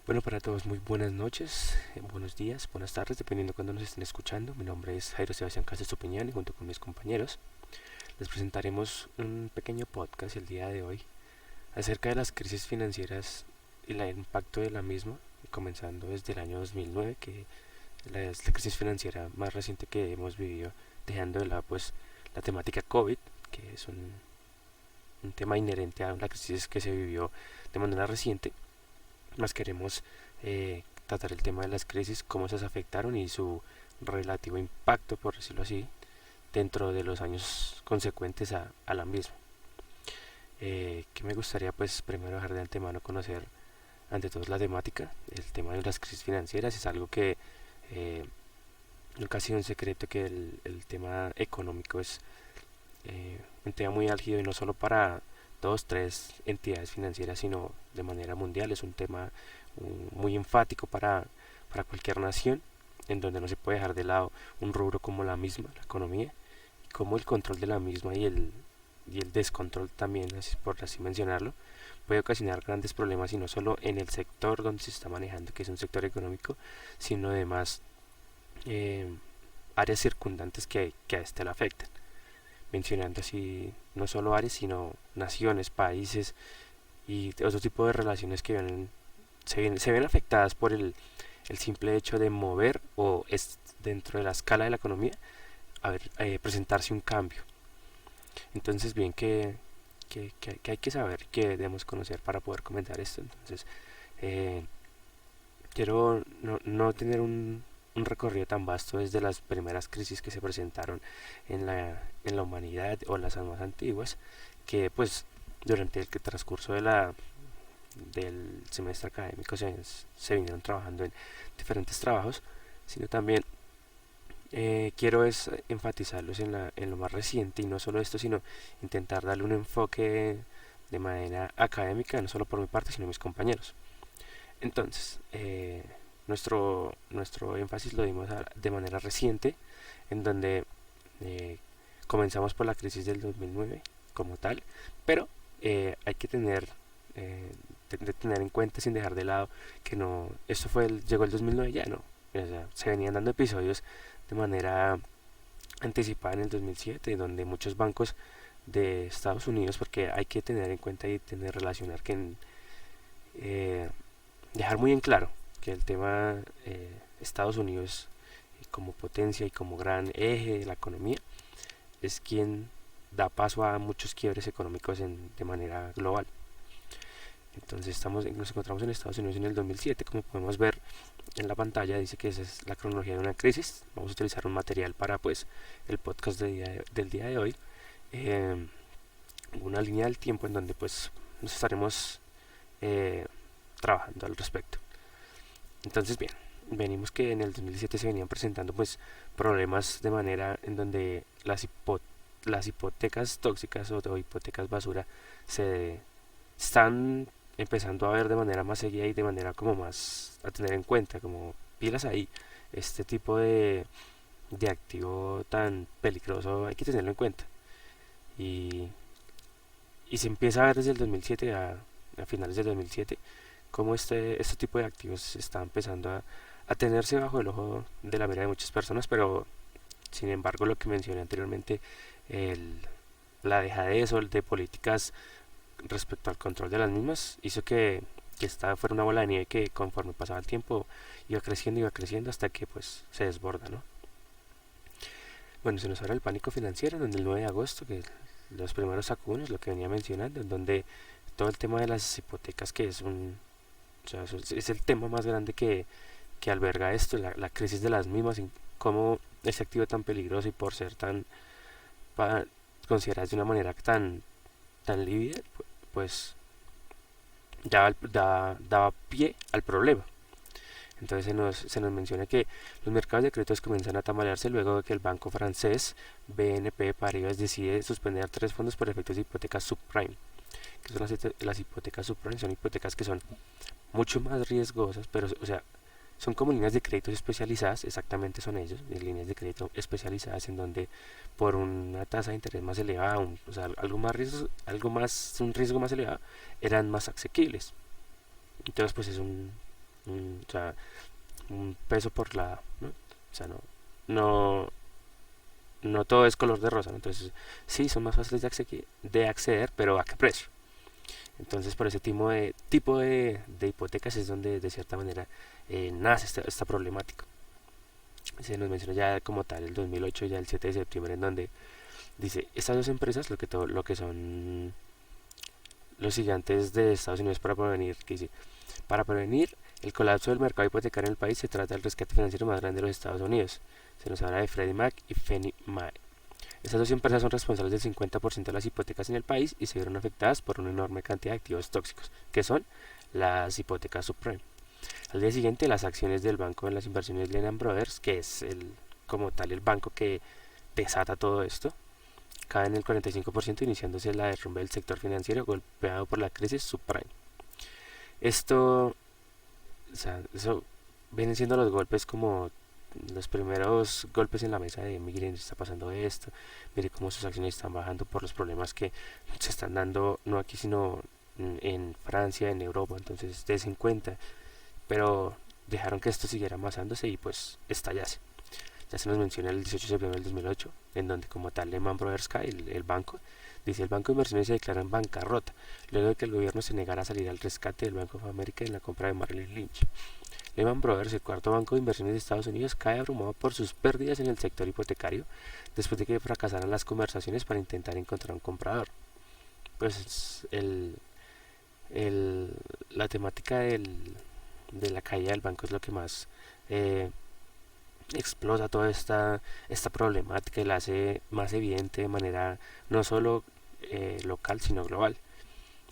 Bueno, para todos muy buenas noches, buenos días, buenas tardes, dependiendo de cuándo nos estén escuchando. Mi nombre es Jairo Sebastián Cáceres Estupiñán y junto con mis compañeros les presentaremos un pequeño podcast el día de hoy acerca de las crisis financieras y el impacto de la misma, comenzando desde el año 2009, que es la crisis financiera más reciente que hemos vivido, dejando de lado pues la temática COVID, que es un tema inherente a la crisis que se vivió de manera reciente. Más queremos tratar el tema de las crisis, cómo esas afectaron y su relativo impacto, por decirlo así, dentro de los años consecuentes a la misma. Que me gustaría pues primero dejar de antemano conocer ante todo la temática. El tema de las crisis financieras es algo que eh, nunca ha sido un secreto, que el tema económico es un tema muy álgido y no solo para dos, tres entidades financieras, sino de manera mundial. Es un tema muy enfático para cualquier nación, en donde no se puede dejar de lado un rubro como la misma, la economía, y como el control de la misma y el descontrol también, así, por así mencionarlo, puede ocasionar grandes problemas y no solo en el sector donde se está manejando, que es un sector económico, sino además eh, áreas circundantes que a este le afectan, mencionando así no solo áreas, sino naciones, países y otro tipo de relaciones que se ven afectadas por el simple hecho de mover o es dentro de la escala de la economía presentarse un cambio. Entonces, bien, que hay que saber, que debemos conocer para poder comentar esto. Entonces, eh, quiero no tener un recorrido tan vasto desde las primeras crisis que se presentaron en la humanidad o las más antiguas, que pues durante el transcurso del semestre académico se vinieron trabajando en diferentes trabajos, sino también quiero es enfatizarlos en lo más reciente, y no solo esto, sino intentar darle un enfoque de manera académica, no solo por mi parte, sino mis compañeros. Entonces, nuestro énfasis lo dimos de manera reciente, en donde eh, comenzamos por la crisis del 2009 como tal, pero hay que de tener en cuenta, sin dejar de lado, que no, esto llegó el 2009 ya, no, o sea, se venían dando episodios de manera anticipada en el 2007, donde muchos bancos de Estados Unidos, porque hay que tener en cuenta y tener relacionar eh, dejar muy en claro que el tema Estados Unidos como potencia y como gran eje de la economía es quien da paso a muchos quiebres económicos de manera global. Entonces nos encontramos en Estados Unidos en el 2007, como podemos ver en la pantalla, dice que esa es la cronología de una crisis. Vamos a utilizar un material para pues el podcast del día de hoy, eh, una línea del tiempo en donde pues nos estaremos eh, trabajando al respecto. Entonces, bien, venimos que en el 2017 se venían presentando pues problemas de manera en donde las hipotecas tóxicas o hipotecas basura se están empezando a ver de manera más seguida y de manera como más a tener en cuenta, como pilas ahí, este tipo de activo tan peligroso hay que tenerlo en cuenta. Y, y se empieza a ver desde el 2007 a finales del 2007 cómo este tipo de activos está empezando a tenerse bajo el ojo de la mira de muchas personas, pero sin embargo lo que mencioné anteriormente, el, la dejadez o de políticas respecto al control de las mismas hizo que esta fuera una bola de nieve que conforme pasaba el tiempo iba creciendo hasta que pues se desborda, ¿no? Bueno, se nos habla el pánico financiero, donde el 9 de agosto, que los primeros sacudos, lo que venía mencionando, en donde todo el tema de las hipotecas, que o sea, es el tema más grande que alberga esto, la crisis de las mismas, cómo ese activo tan peligroso y por ser pa, considerado de una manera tan lívida, pues daba pie al problema. Entonces se nos menciona que los mercados de créditos comienzan a tambalearse luego de que el banco francés BNP Paribas decide suspender tres fondos por efectos de hipotecas subprime. Que son las hipotecas subprime? Son hipotecas que son mucho más riesgosas, pero o sea, son como líneas de crédito especializadas, exactamente son ellos, de líneas de crédito especializadas en donde por una tasa de interés más elevada, o sea, un riesgo más elevado, eran más asequibles. Entonces, pues es o sea, un peso por la, ¿no? O sea, no, no todo es color de rosa, ¿no? Entonces, sí, son más fáciles de acceder, pero ¿a qué precio? Entonces, por ese tipo de hipotecas es donde, de cierta manera, nace esta problemática. Se nos menciona ya como tal el 2008, ya el 7 de septiembre, en donde dice, estas dos empresas, lo que son los gigantes de Estados Unidos para prevenir, que dice, para prevenir el colapso del mercado hipotecario en el país, se trata del rescate financiero más grande de los Estados Unidos. Se nos habla de Freddie Mac y Fannie Mae. Estas dos empresas son responsables del 50% de las hipotecas en el país y se vieron afectadas por una enorme cantidad de activos tóxicos, que son las hipotecas subprime. Al día siguiente, las acciones del banco de las inversiones Lehman Brothers, que es como tal el banco que desata todo esto, caen el 45%, iniciándose la derrumbe del sector financiero golpeado por la crisis subprime. Esto, o sea, eso vienen siendo los golpes como los primeros golpes en la mesa de miren, está pasando esto, mire cómo sus acciones están bajando por los problemas que se están dando no aquí sino en Francia, en Europa, entonces des en cuenta, pero dejaron que esto siguiera amasándose y pues estallase. Ya se nos menciona el 18 de septiembre del 2008, en donde como tal Lehman Brothers cae, el banco, dice el Banco de Inversiones se declara en bancarrota, luego de que el gobierno se negara a salir al rescate del Bank of America en la compra de Merrill Lynch. Lehman Brothers, el cuarto banco de inversiones de Estados Unidos, cae abrumado por sus pérdidas en el sector hipotecario después de que fracasaran las conversaciones para intentar encontrar un comprador. Pues el, la temática de la caída del banco es lo que más eh, explota toda esta problemática y la hace más evidente de manera no solo local sino global,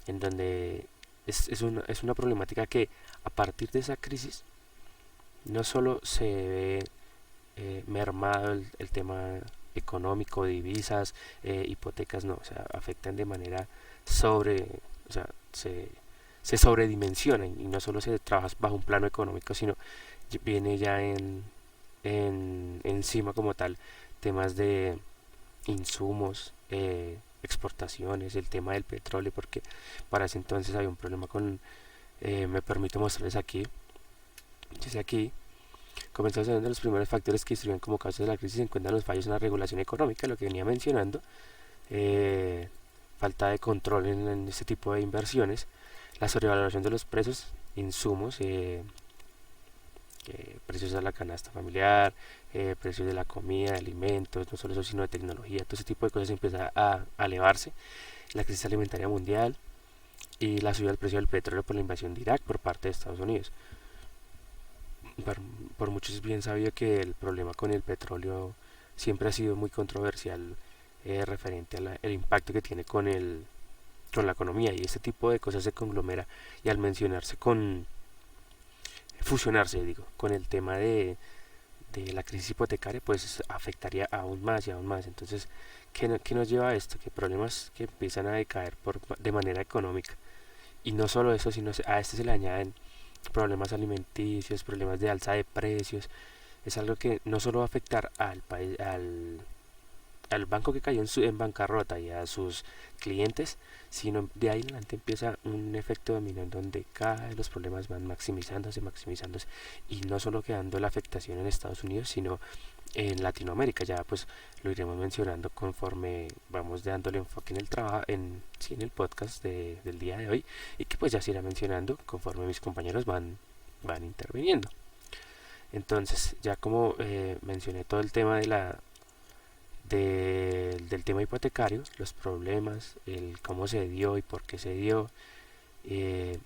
en donde es una problemática que a partir de esa crisis no solo se ve mermado el tema económico, divisas, hipotecas, no, o sea, afectan de manera sobre, o sea, se sobredimensionan y no solo se trabaja bajo un plano económico, sino viene ya encima como tal temas de insumos, exportaciones, el tema del petróleo, porque para ese entonces había un problema me permito mostrarles aquí, dice aquí, comenzamos hablando de los primeros factores que distribuyen como causas de la crisis se encuentran los fallos en la regulación económica, lo que venía mencionando, eh, falta de control en este tipo de inversiones, la sobrevaloración de los precios, insumos, precios de la canasta familiar, precios de la comida, de alimentos, no solo eso, sino de tecnología, todo ese tipo de cosas empieza a elevarse, la crisis alimentaria mundial y la subida del precio del petróleo por la invasión de Irak por parte de Estados Unidos. Por, por muchos es bien sabido que el problema con el petróleo siempre ha sido muy controversial referente al impacto que tiene con la economía y este tipo de cosas se conglomera y al mencionarse fusionarse digo con el tema de la crisis hipotecaria pues afectaría aún más y aún más. Entonces, ¿qué nos lleva a esto? Que problemas que empiezan a decaer de manera económica y no solo eso, sino a este se le añaden problemas alimenticios, problemas de alza de precios. Es algo que no solo va a afectar al país, al banco que cayó en bancarrota y a sus clientes, sino de ahí en adelante empieza un efecto dominó en donde cada vez los problemas van maximizándose, maximizándose y no solo quedando la afectación en Estados Unidos, sino en Latinoamérica. Ya pues lo iremos mencionando conforme vamos dándole enfoque en el trabajo, sí, en el podcast del día de hoy y que pues ya se irá mencionando conforme mis compañeros van interviniendo. Entonces, ya como mencioné todo el tema del tema hipotecario, los problemas, el cómo se dio y por qué se dio. Eh,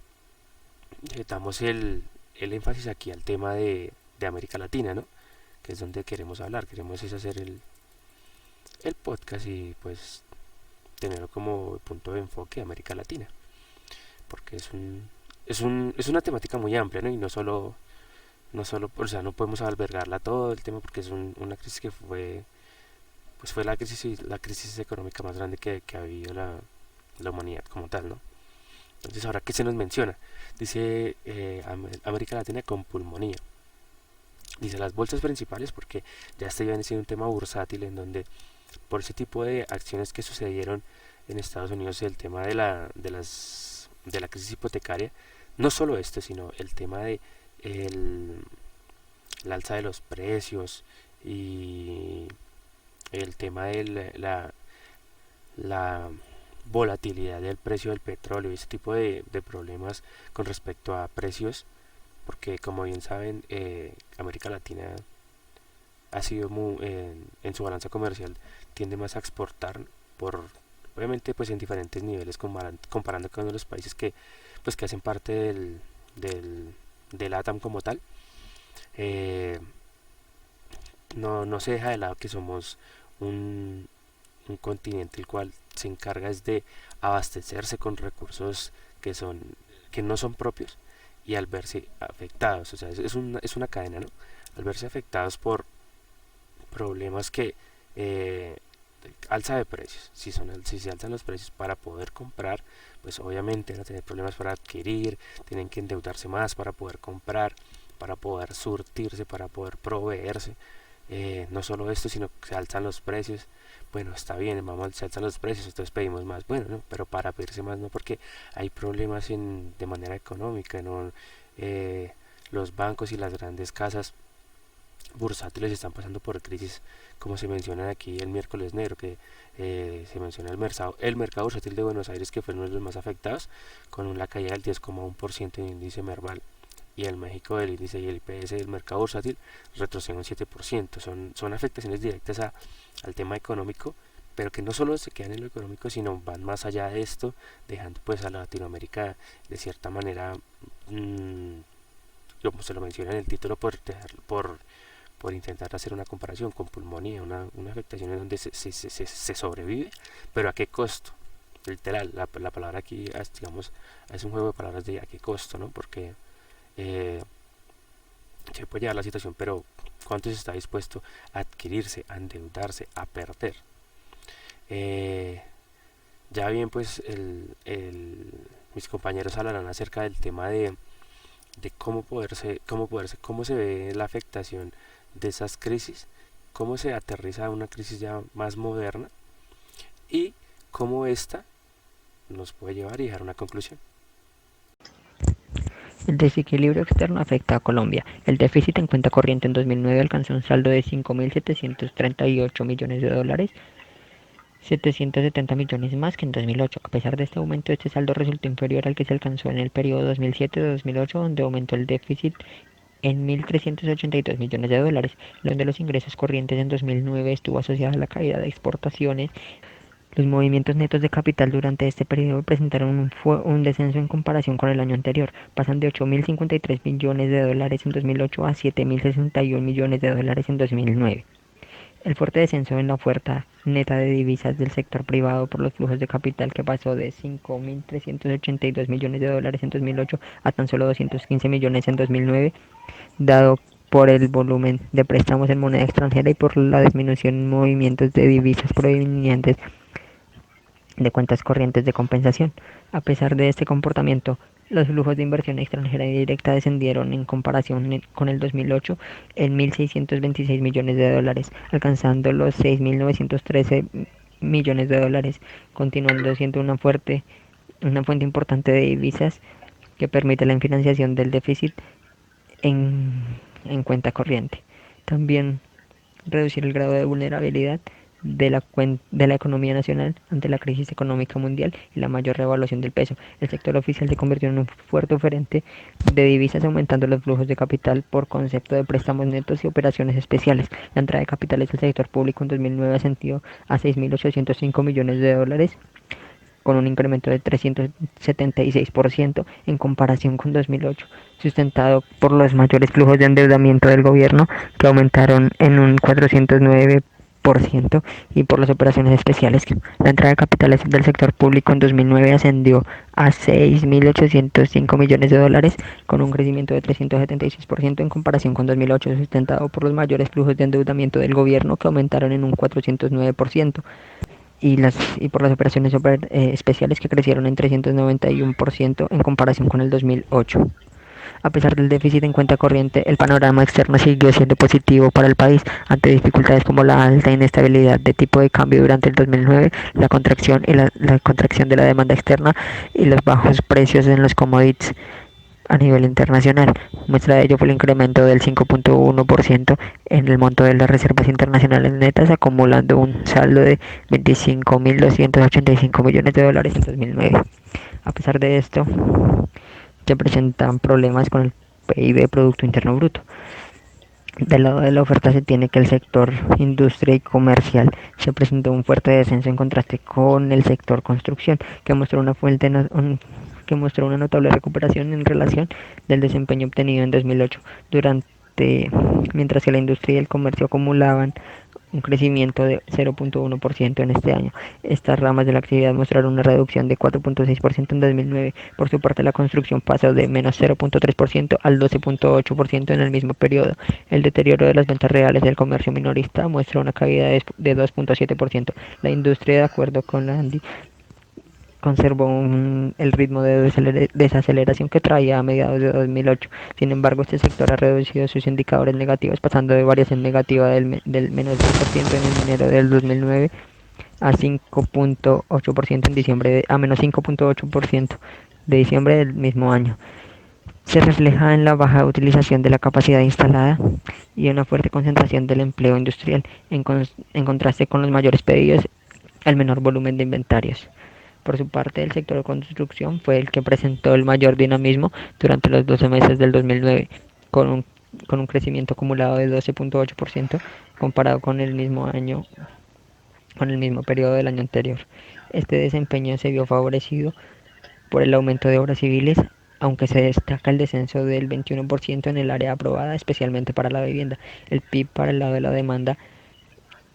damos el énfasis aquí al tema de América Latina, ¿no? Que es donde queremos hablar, queremos es hacer el podcast y pues tenerlo como punto de enfoque América Latina, porque es una temática muy amplia, ¿no? Y no solo, o sea, no podemos albergarla todo el tema porque es una crisis que pues fue la crisis económica más grande que ha vivido la humanidad como tal, ¿no? Entonces, ahora que se nos menciona, dice América Latina con pulmonía. Dice las bolsas principales, porque ya este viene siendo un tema bursátil en donde por ese tipo de acciones que sucedieron en Estados Unidos, el tema de la crisis hipotecaria, no solo esto, sino el tema de el, el alza de los precios y el tema de la volatilidad del precio del petróleo y ese tipo de problemas con respecto a precios, porque como bien saben, América Latina ha sido en su balanza comercial tiende más a exportar por obviamente pues en diferentes niveles comparando con los países que pues que hacen parte del ATAM como tal. eh, no se deja de lado que somos un, un continente el cual se encarga es de abastecerse con recursos que no son propios, y al verse afectados, o sea, es una cadena, ¿no? Al verse afectados por problemas que alza de precios, si se alzan los precios para poder comprar, pues obviamente van a tener problemas para adquirir, tienen que endeudarse más para poder comprar, para poder surtirse, para poder proveerse. No solo esto, sino que se alzan los precios. Bueno, está bien, vamos, se alzan los precios, entonces pedimos más. Bueno, no, pero para pedirse más no, porque hay problemas de manera económica, ¿no? Los bancos y las grandes casas bursátiles están pasando por crisis, como se menciona aquí el miércoles negro, que se menciona el mercado bursátil de Buenos Aires, que fue uno de los más afectados, con una caída del 10,1% en el índice Merval, y el México del índice y el IPS del mercado bursátil retroceden un 7%. Son afectaciones directas al tema económico, pero que no solo se quedan en lo económico, sino van más allá de esto, dejando pues a Latinoamérica de cierta manera, como se lo menciona en el título, por intentar hacer una comparación con pulmonía, una afectación en donde se sobrevive, pero ¿a qué costo? Literal, la palabra aquí digamos, es un juego de palabras de a qué costo, ¿no? Porque se puede llevar la situación, pero ¿cuánto se está dispuesto a adquirirse, a endeudarse, a perder? Ya bien, pues mis compañeros hablarán acerca del tema de cómo se ve la afectación de esas crisis, cómo se aterriza a una crisis ya más moderna y cómo esta nos puede llevar y dejar una conclusión. El desequilibrio externo afecta a Colombia. El déficit en cuenta corriente en 2009 alcanzó un saldo de 5.738 millones de dólares, 770 millones más que en 2008. A pesar de este aumento, este saldo resultó inferior al que se alcanzó en el periodo 2007-2008, donde aumentó el déficit en 1.382 millones de dólares, donde los ingresos corrientes en 2009 estuvo asociado a la caída de exportaciones. Los movimientos netos de capital durante este periodo presentaron un descenso en comparación con el año anterior, pasan de 8.053 millones de dólares en 2008 a 7.061 millones de dólares en 2009. El fuerte descenso en la oferta neta de divisas del sector privado por los flujos de capital, que pasó de 5.382 millones de dólares en 2008 a tan solo 215 millones en 2009, dado por el volumen de préstamos en moneda extranjera y por la disminución en movimientos de divisas provenientes de cuentas corrientes de compensación. A pesar de este comportamiento, los flujos de inversión extranjera directa descendieron en comparación con el 2008 en 1.626 millones de dólares, alcanzando los 6.913 millones de dólares, continuando siendo una fuente importante de divisas que permite la financiación del déficit en, en cuenta corriente. También reducir el grado de vulnerabilidad de la economía nacional ante la crisis económica mundial y la mayor revaluación del peso. El sector oficial se convirtió en un fuerte oferente de divisas, aumentando los flujos de capital por concepto de préstamos netos y operaciones especiales. La entrada de capitales del sector público en 2009 ascendió a 6.805 millones de dólares, con un incremento de 376% en comparación con 2008, sustentado por los mayores flujos de endeudamiento del gobierno, que aumentaron en un 409%, y por las operaciones especiales. La entrada de capitales del sector público en 2009 ascendió a 6.805 millones de dólares, con un crecimiento de 376% en comparación con 2008, sustentado por los mayores flujos de endeudamiento del gobierno, que aumentaron en un 409%. Y por las operaciones especiales, que crecieron en 391% en comparación con el 2008. A pesar del déficit en cuenta corriente, el panorama externo siguió siendo positivo para el país ante dificultades como la alta inestabilidad de tipo de cambio durante el 2009, la contracción de la demanda externa y los bajos precios en los commodities. a nivel internacional. Muestra de ello fue el incremento del 5.1% en el monto de las reservas internacionales netas, acumulando un saldo de 25.285 millones de dólares en 2009. A pesar de esto, se presentan problemas con el PIB, Producto Interno Bruto. Del lado de la oferta se tiene que el sector industria y comercial se presentó un fuerte descenso en contraste con el sector construcción, que mostró una notable recuperación en relación del desempeño obtenido en 2008, mientras que la industria y el comercio acumulaban un crecimiento de 0.1% en este año. Estas ramas de la actividad mostraron una reducción de 4.6% en 2009. Por su parte, la construcción pasó de menos 0.3% al 12.8% en el mismo periodo. El deterioro de las ventas reales del comercio minorista muestra una caída de 2.7%. La industria, de acuerdo con la ANDI, conservó el ritmo de desaceleración que traía a mediados de 2008. Sin embargo, este sector ha reducido sus indicadores negativos, pasando de variación negativa del menos 10% en enero del 2009 a 5.8% en diciembre, a menos 5.8% de diciembre del mismo año. Se refleja en la baja utilización de la capacidad instalada y una fuerte concentración del empleo industrial, en contraste con los mayores pedidos, el menor volumen de inventarios. Por su parte, el sector de construcción fue el que presentó el mayor dinamismo durante los 12 meses del 2009, con un crecimiento acumulado de 12.8% comparado con el mismo periodo del año anterior. Este desempeño se vio favorecido por el aumento de obras civiles, aunque se destaca el descenso del 21% en el área aprobada, especialmente para la vivienda. El PIB para el lado de la demanda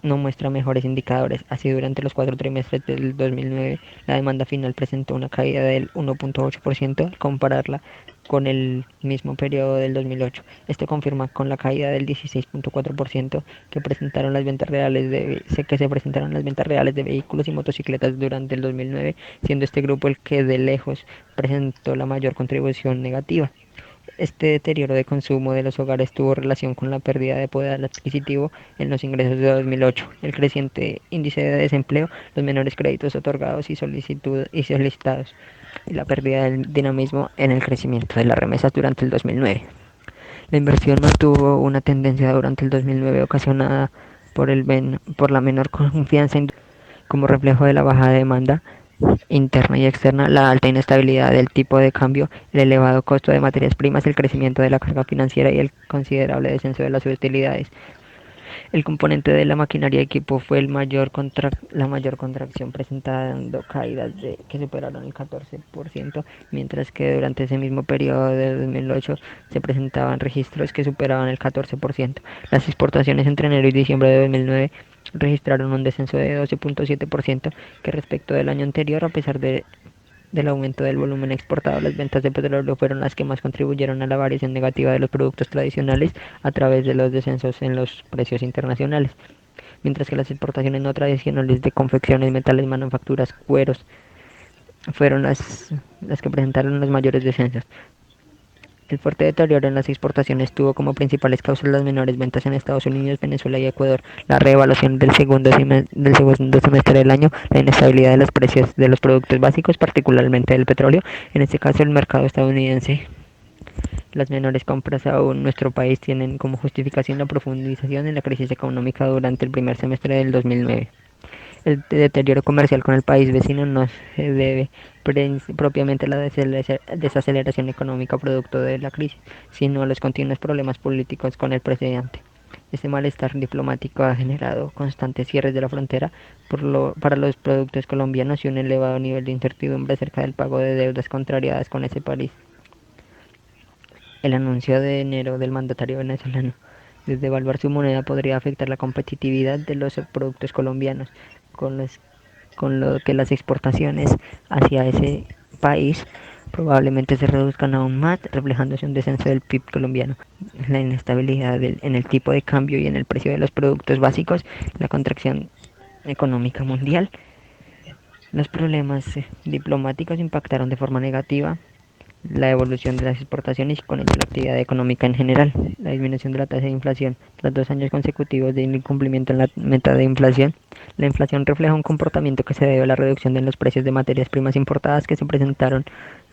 no muestra mejores indicadores. Así, durante los 4 trimestres del 2009, la demanda final presentó una caída del 1.8% al compararla con el mismo periodo del 2008. Esto confirma con la caída del 16.4% que se presentaron las ventas reales de vehículos y motocicletas durante el 2009, siendo este grupo el que de lejos presentó la mayor contribución negativa. Este deterioro de consumo de los hogares tuvo relación con la pérdida de poder adquisitivo en los ingresos de 2008, el creciente índice de desempleo, los menores créditos otorgados y solicitados, y la pérdida del dinamismo en el crecimiento de las remesas durante el 2009. La inversión mantuvo una tendencia durante el 2009 ocasionada por la menor confianza como reflejo de la baja demanda interna y externa, la alta inestabilidad del tipo de cambio, el elevado costo de materias primas, el crecimiento de la carga financiera y el considerable descenso de las utilidades. El componente de la maquinaria y equipo fue la mayor contracción, presentando caídas que superaron el 14%, mientras que durante ese mismo periodo de 2008 se presentaban registros que superaban el 14%. Las exportaciones entre enero y diciembre de 2009 registraron un descenso de 12.7% que respecto del año anterior. A pesar del aumento del volumen exportado, las ventas de petróleo fueron las que más contribuyeron a la variación negativa de los productos tradicionales a través de los descensos en los precios internacionales, mientras que las exportaciones no tradicionales de confecciones, metales, manufacturas, cueros fueron las que presentaron los mayores descensos. El fuerte deterioro en las exportaciones tuvo como principales causas las menores ventas en Estados Unidos, Venezuela y Ecuador, la reevaluación del segundo semestre del año, la inestabilidad de los precios de los productos básicos, particularmente del petróleo, en este caso el mercado estadounidense. Las menores compras aún en nuestro país tienen como justificación la profundización en la crisis económica durante el primer semestre del 2009. El deterioro comercial con el país vecino no se debe propiamente a la desaceleración económica producto de la crisis, sino a los continuos problemas políticos con el presidente. Este malestar diplomático ha generado constantes cierres de la frontera para los productos colombianos y un elevado nivel de incertidumbre acerca del pago de deudas contrariadas con ese país. El anuncio de enero del mandatario venezolano de devaluar su moneda podría afectar la competitividad de los productos colombianos, con lo que las exportaciones hacia ese país probablemente se reduzcan aún más, reflejándose un descenso del PIB colombiano. La inestabilidad en el tipo de cambio y en el precio de los productos básicos, la contracción económica mundial. Los problemas diplomáticos impactaron de forma negativa la evolución de las exportaciones y con ello la actividad económica en general. La disminución de la tasa de inflación tras 2 años consecutivos de incumplimiento en la meta de inflación. La inflación refleja un comportamiento que se debe a la reducción de los precios de materias primas importadas que se presentaron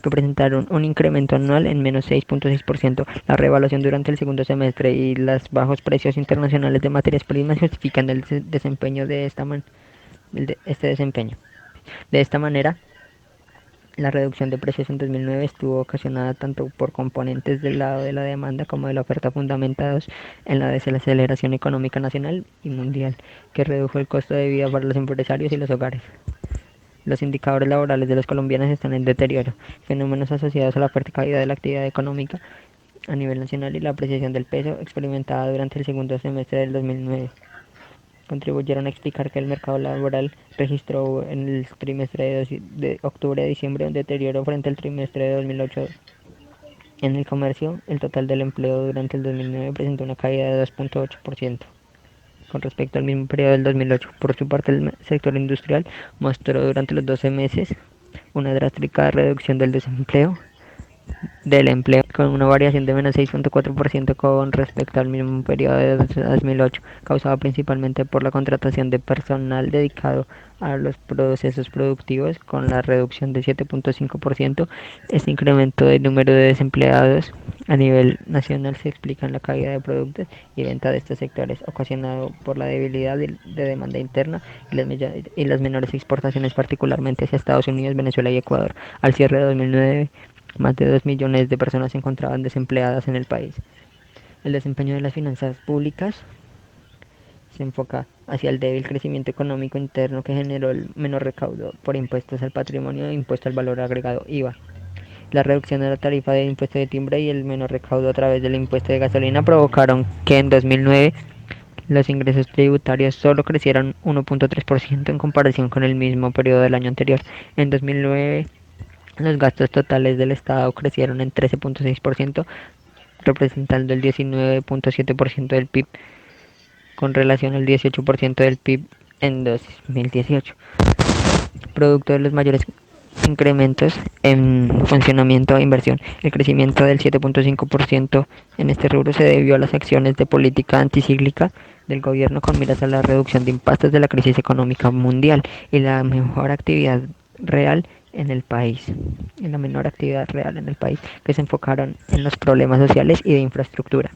que presentaron un incremento anual en menos 6.6%. La revaluación durante el segundo semestre y los bajos precios internacionales de materias primas justifican el desempeño de este desempeño. De esta manera, la reducción de precios en 2009 estuvo ocasionada tanto por componentes del lado de la demanda como de la oferta fundamentados en la desaceleración económica nacional y mundial, que redujo el costo de vida para los empresarios y los hogares. Los indicadores laborales de los colombianos están en deterioro, fenómenos asociados a la fuerte caída de la actividad económica a nivel nacional y la apreciación del peso experimentada durante el segundo semestre del 2009 contribuyeron a explicar que el mercado laboral registró en el trimestre de octubre a diciembre un deterioro frente al trimestre de 2008. En el comercio, el total del empleo durante el 2009 presentó una caída de 2.8% con respecto al mismo periodo del 2008. Por su parte, el sector industrial mostró durante los 12 meses una drástica reducción del empleo con una variación de menos 6.4% con respecto al mismo periodo de 2008, causada principalmente por la contratación de personal dedicado a los procesos productivos con la reducción de 7.5%. Este incremento del número de desempleados a nivel nacional se explica en la caída de productos y venta de estos sectores, ocasionado por la debilidad de demanda interna y las menores exportaciones, particularmente hacia Estados Unidos, Venezuela y Ecuador. Al cierre de 2009, más de 2 millones de personas se encontraban desempleadas en el país. El desempeño de las finanzas públicas se enfoca hacia el débil crecimiento económico interno que generó el menor recaudo por impuestos al patrimonio e impuesto al valor agregado IVA. La reducción de la tarifa de impuesto de timbre y el menor recaudo a través del impuesto de gasolina provocaron que en 2009 los ingresos tributarios solo crecieron 1.3% en comparación con el mismo periodo del año anterior. En 2009 los gastos totales del Estado crecieron en 13.6%, representando el 19.7% del PIB, con relación al 18% del PIB en 2018, producto de los mayores incrementos en funcionamiento e inversión. El crecimiento del 7.5% en este rubro se debió a las acciones de política anticíclica del gobierno con miras a la reducción de impactos de la crisis económica mundial y la mejor actividad real en el país, en la menor actividad real en el país, que se enfocaron en los problemas sociales y de infraestructura.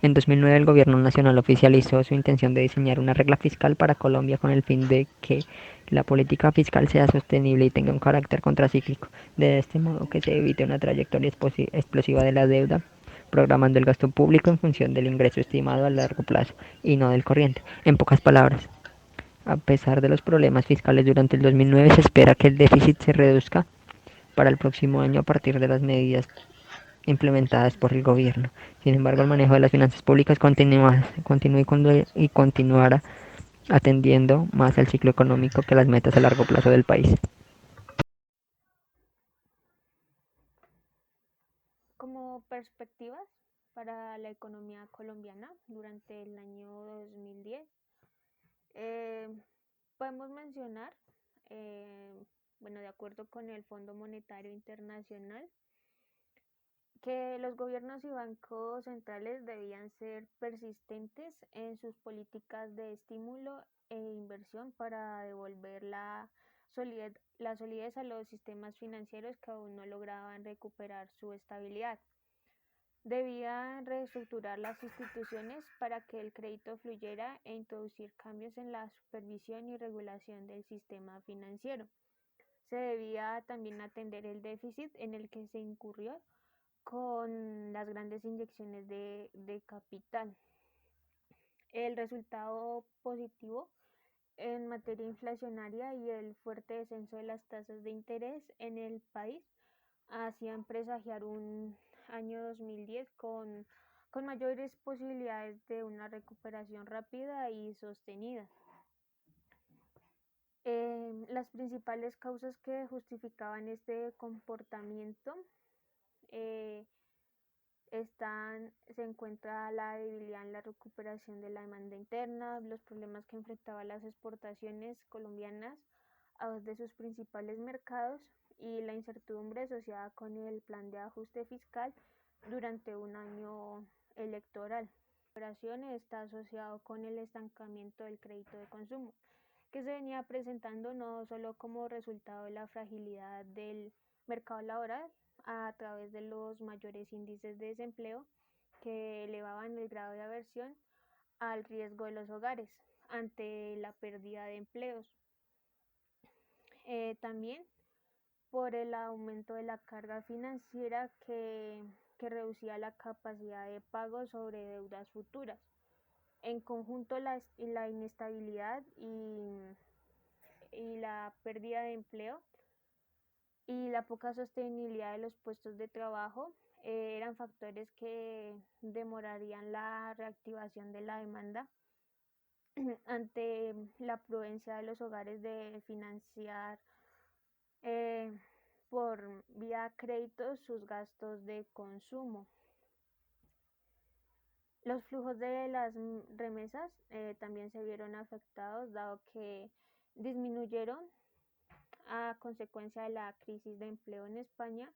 En 2009 el gobierno nacional oficializó su intención de diseñar una regla fiscal para Colombia con el fin de que la política fiscal sea sostenible y tenga un carácter contracíclico, de este modo que se evite una trayectoria explosiva de la deuda, programando el gasto público en función del ingreso estimado a largo plazo y no del corriente. En pocas palabras, a pesar de los problemas fiscales durante el 2009, se espera que el déficit se reduzca para el próximo año a partir de las medidas implementadas por el gobierno. Sin embargo, el manejo de las finanzas públicas continúa y continuará atendiendo más al ciclo económico que las metas a largo plazo del país. Como perspectivas para la economía colombiana durante el año 2010, eh, podemos mencionar, bueno, de acuerdo con el Fondo Monetario Internacional, que los gobiernos y bancos centrales debían ser persistentes en sus políticas de estímulo e inversión para devolver la solidez a los sistemas financieros que aún no lograban recuperar su estabilidad. Debían reestructurar las instituciones para que el crédito fluyera e introducir cambios en la supervisión y regulación del sistema financiero. Se debía también atender el déficit en el que se incurrió con las grandes inyecciones de capital. El resultado positivo en materia inflacionaria y el fuerte descenso de las tasas de interés en el país hacían presagiar un año 2010 con mayores posibilidades de una recuperación rápida y sostenida. Las principales causas que justificaban este comportamiento eh, se encuentra la debilidad en la recuperación de la demanda interna, los problemas que enfrentaban las exportaciones colombianas a dos de sus principales mercados y la incertidumbre asociada con el plan de ajuste fiscal durante un año electoral. La operación está asociado con el estancamiento del crédito de consumo, que se venía presentando no solo como resultado de la fragilidad del mercado laboral, a través de los mayores índices de desempleo que elevaban el grado de aversión al riesgo de los hogares ante la pérdida de empleos. También por el aumento de la carga financiera que reducía la capacidad de pago sobre deudas futuras. En conjunto, la inestabilidad y la pérdida de empleo y la poca sostenibilidad de los puestos de trabajo eran factores que demorarían la reactivación de la demanda ante la prudencia de los hogares de financiar eh, por vía créditos sus gastos de consumo. Los flujos de las remesas también se vieron afectados dado que disminuyeron a consecuencia de la crisis de empleo en España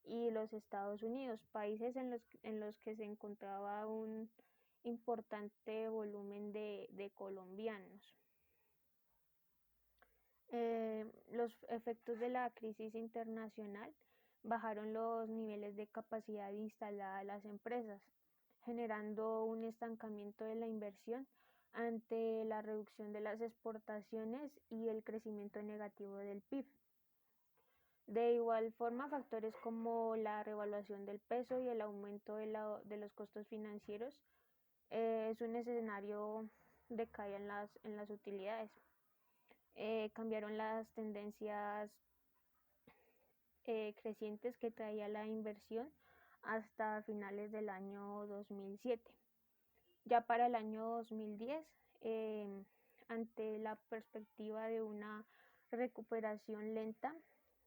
y los Estados Unidos, países en los que se encontraba un importante volumen de colombianos. Los efectos de la crisis internacional bajaron los niveles de capacidad instalada de las empresas, generando un estancamiento de la inversión ante la reducción de las exportaciones y el crecimiento negativo del PIB. De igual forma, factores como la revaluación del peso y el aumento de los costos financieros es un escenario de caída en las utilidades. Cambiaron las tendencias crecientes que traía la inversión hasta finales del año 2007. Ya para el año 2010, ante la perspectiva de una recuperación lenta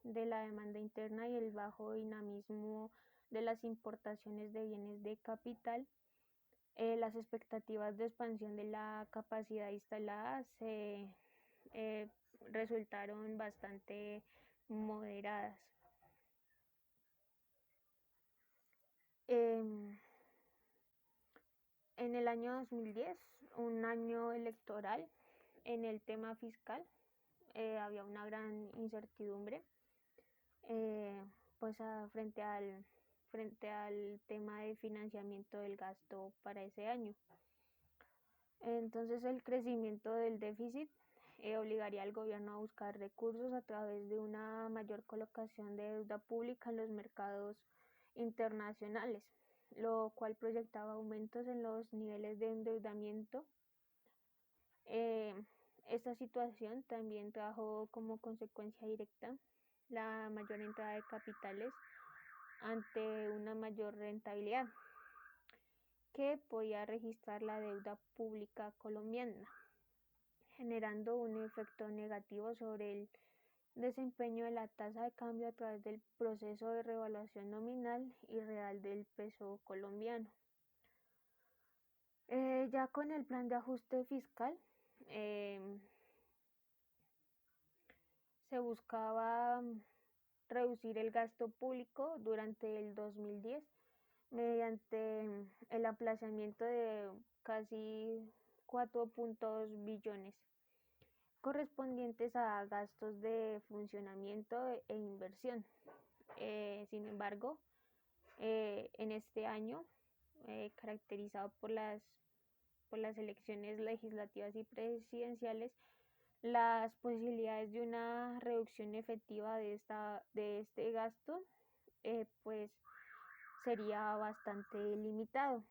de la demanda interna y el bajo dinamismo de las importaciones de bienes de capital, las expectativas de expansión de la capacidad instalada resultaron bastante moderadas. En el año 2010, un año electoral, en el tema fiscal había una gran incertidumbre pues frente al tema de financiamiento del gasto para ese año. Entonces el crecimiento del déficit obligaría al gobierno a buscar recursos a través de una mayor colocación de deuda pública en los mercados internacionales, lo cual proyectaba aumentos en los niveles de endeudamiento. Esta situación también trajo como consecuencia directa la mayor entrada de capitales ante una mayor rentabilidad que podía registrar la deuda pública colombiana, generando un efecto negativo sobre el desempeño de la tasa de cambio a través del proceso de revaluación nominal y real del peso colombiano. Ya con el plan de ajuste fiscal se buscaba reducir el gasto público durante el 2010 mediante el aplazamiento de casi 4.2 billones correspondientes a gastos de funcionamiento e inversión. Sin embargo, en este año, caracterizado por las elecciones legislativas y presidenciales, las posibilidades de una reducción efectiva de este gasto pues sería bastante limitado.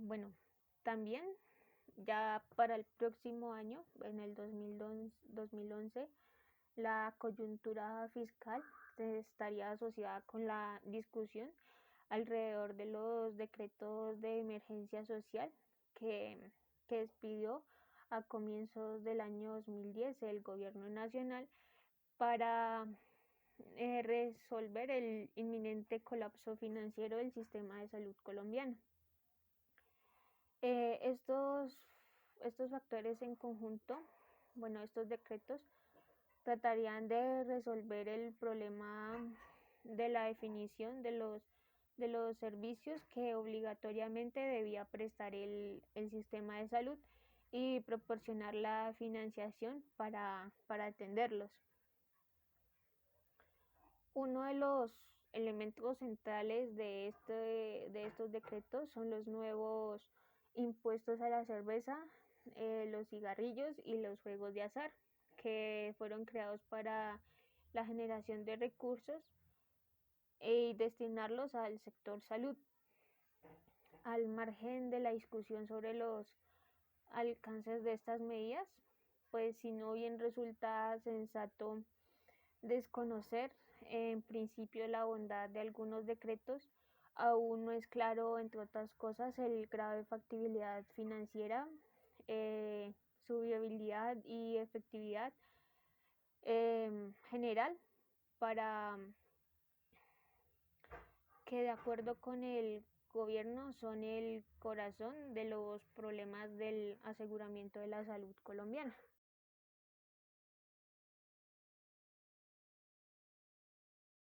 Bueno, también ya para el próximo año, en el 2011, la coyuntura fiscal estaría asociada con la discusión alrededor de los decretos de emergencia social que expidió a comienzos del año 2010 el gobierno nacional para resolver el inminente colapso financiero del sistema de salud colombiano. Estos factores en conjunto, estos decretos tratarían de resolver el problema de la definición de los servicios que obligatoriamente debía prestar el sistema de salud y proporcionar la financiación para atenderlos. Uno de los elementos centrales de estos decretos son los nuevos impuestos a la cerveza, los cigarrillos y los juegos de azar, que fueron creados para la generación de recursos y destinarlos al sector salud. Al margen de la discusión sobre los alcances de estas medidas, pues si no bien resulta sensato desconocer en principio la bondad de algunos decretos, aún no es claro, entre otras cosas, el grado de factibilidad financiera, su viabilidad y efectividad general para que de acuerdo con el gobierno son el corazón de los problemas del aseguramiento de la salud colombiana.